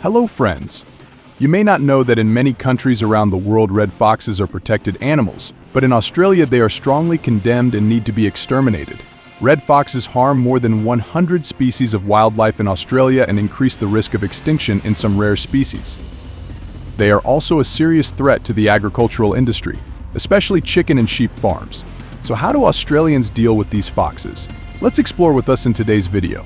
Hello friends! You may not know that in many countries around the world red foxes are protected animals, but in Australia they are strongly condemned and need to be exterminated. Red foxes harm more than 100 species of wildlife in Australia and increase the risk of extinction in some rare species. They are also a serious threat to the agricultural industry, especially chicken and sheep farms. So how do Australians deal with these foxes? Let's explore with us in today's video.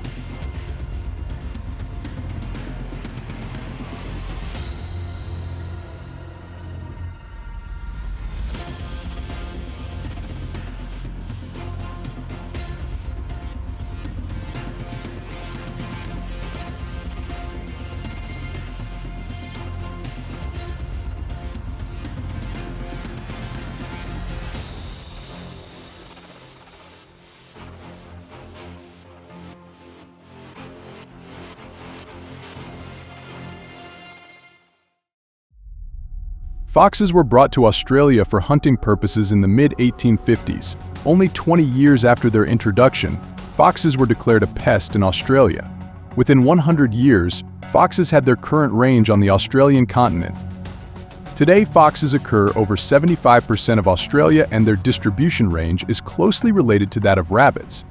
Foxes were brought to Australia for hunting purposes in the mid-1850s. Only 20 years after their introduction, foxes were declared a pest in Australia. Within 100 years, foxes had their current range on the Australian continent. Today, foxes occur over 75% of Australia, and their distribution range is closely related to that of rabbits.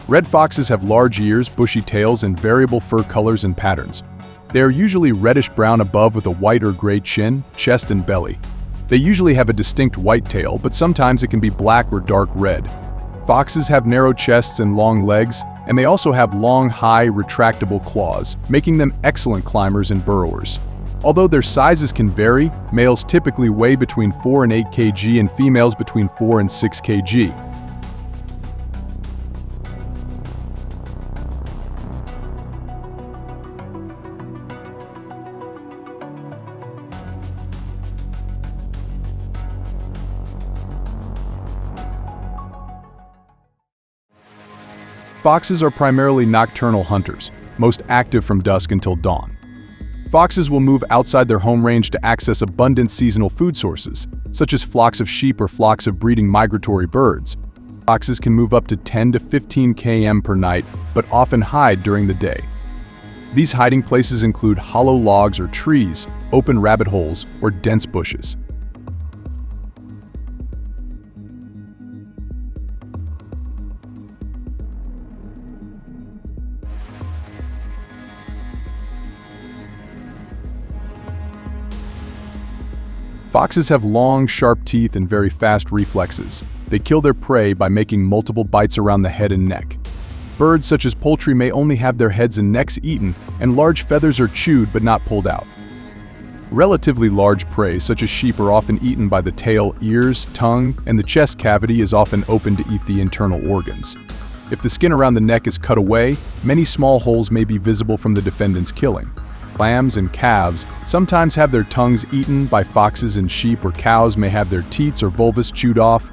Red foxes have large ears, bushy tails, and variable fur colors and patterns. They are usually reddish-brown above with a white or gray chin, chest, and belly. They usually have a distinct white tail, but sometimes it can be black or dark red. Foxes have narrow chests and long legs, and they also have long, high, retractable claws, making them excellent climbers and burrowers. Although their sizes can vary, males typically weigh between 4 and 8 kg and females between 4 and 6 kg. Foxes are primarily nocturnal hunters, most active from dusk until dawn. Foxes will move outside their home range to access abundant seasonal food sources, such as flocks of sheep or flocks of breeding migratory birds. Foxes can move up to 10 to 15 km per night, but often hide during the day. These hiding places include hollow logs or trees, open rabbit holes, or dense bushes. Foxes have long, sharp teeth and very fast reflexes. They kill their prey by making multiple bites around the head and neck. Birds such as poultry may only have their heads and necks eaten, and large feathers are chewed but not pulled out. Relatively large prey such as sheep are often eaten by the tail, ears, tongue, and the chest cavity is often open to eat the internal organs. If the skin around the neck is cut away, many small holes may be visible from the defendant's killing. Lambs and calves sometimes have their tongues eaten by foxes, and sheep or cows may have their teats or vulvas chewed off.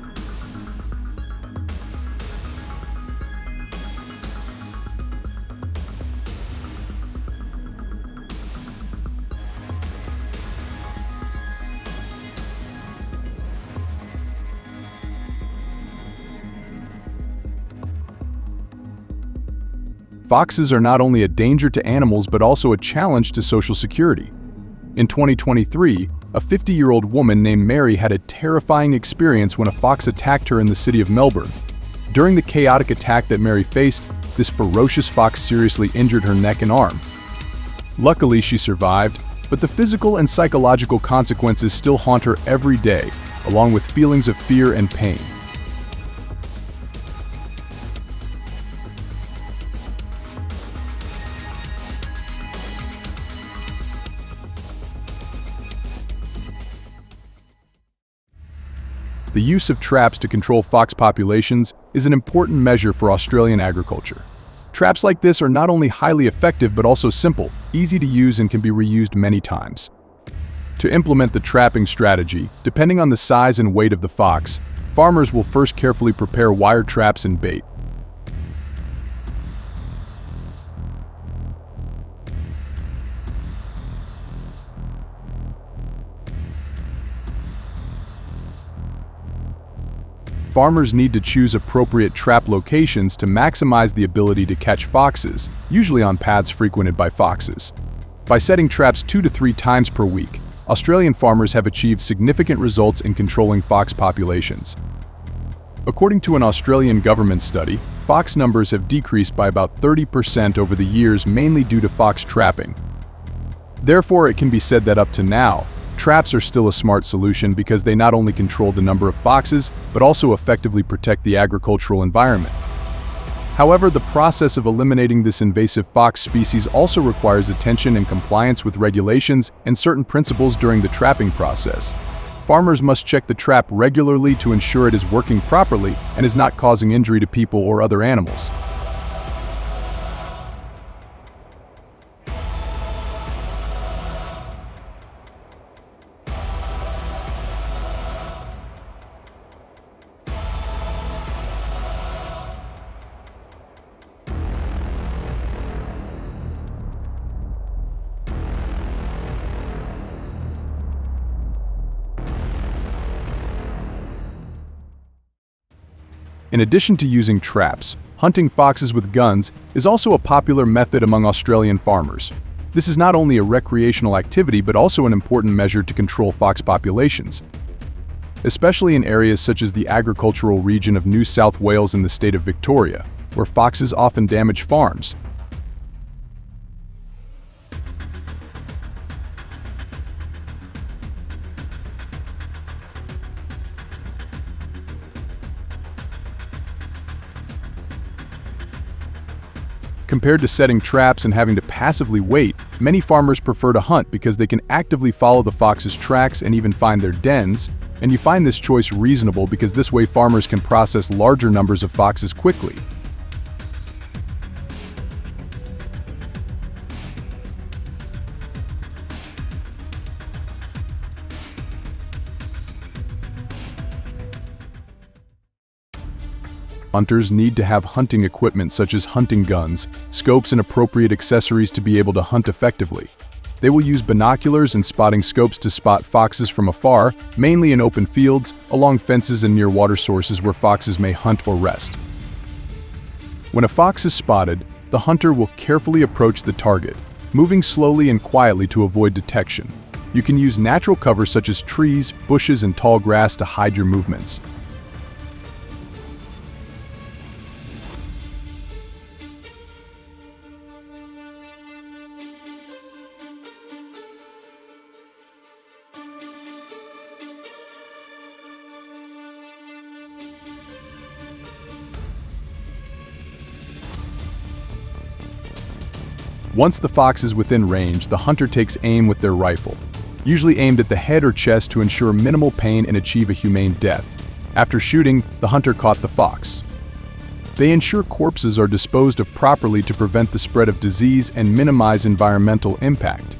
Foxes are not only a danger to animals but also a challenge to social security. In 2023, a 50-year-old woman named Mary had a terrifying experience when a fox attacked her in the city of Melbourne. During the chaotic attack that Mary faced, this ferocious fox seriously injured her neck and arm. Luckily, she survived, but the physical and psychological consequences still haunt her every day, along with feelings of fear and pain. The use of traps to control fox populations is an important measure for Australian agriculture. Traps like this are not only highly effective but also simple, easy to use, and can be reused many times. To implement the trapping strategy, depending on the size and weight of the fox, farmers will first carefully prepare wire traps and bait. farmers need to choose appropriate trap locations to maximize the ability to catch foxes, usually on paths frequented by foxes. By setting traps 2 to 3 times per week, Australian farmers have achieved significant results in controlling fox populations. According to an Australian government study, fox numbers have decreased by about 30% over the years, mainly due to fox trapping. Therefore, it can be said that up to now, traps are still a smart solution because they not only control the number of foxes, but also effectively protect the agricultural environment. However, the process of eliminating this invasive fox species also requires attention and compliance with regulations and certain principles during the trapping process. Farmers must check the trap regularly to ensure it is working properly and is not causing injury to people or other animals. In addition to using traps, hunting foxes with guns is also a popular method among Australian farmers. This is not only a recreational activity but also an important measure to control fox populations, especially in areas such as the agricultural region of New South Wales in the state of Victoria, where foxes often damage farms. Compared to setting traps and having to passively wait, many farmers prefer to hunt because they can actively follow the fox's tracks and even find their dens, and you find this choice reasonable because this way farmers can process larger numbers of foxes quickly. Hunters need to have hunting equipment such as hunting guns, scopes, and appropriate accessories to be able to hunt effectively. They will use binoculars and spotting scopes to spot foxes from afar, mainly in open fields, along fences, and near water sources where foxes may hunt or rest. When a fox is spotted, the hunter will carefully approach the target, moving slowly and quietly to avoid detection. You can use natural cover such as trees, bushes, and tall grass to hide your movements. Once the fox is within range, the hunter takes aim with their rifle, usually aimed at the head or chest to ensure minimal pain and achieve a humane death. After shooting, the hunter caught the fox. They ensure corpses are disposed of properly to prevent the spread of disease and minimize environmental impact.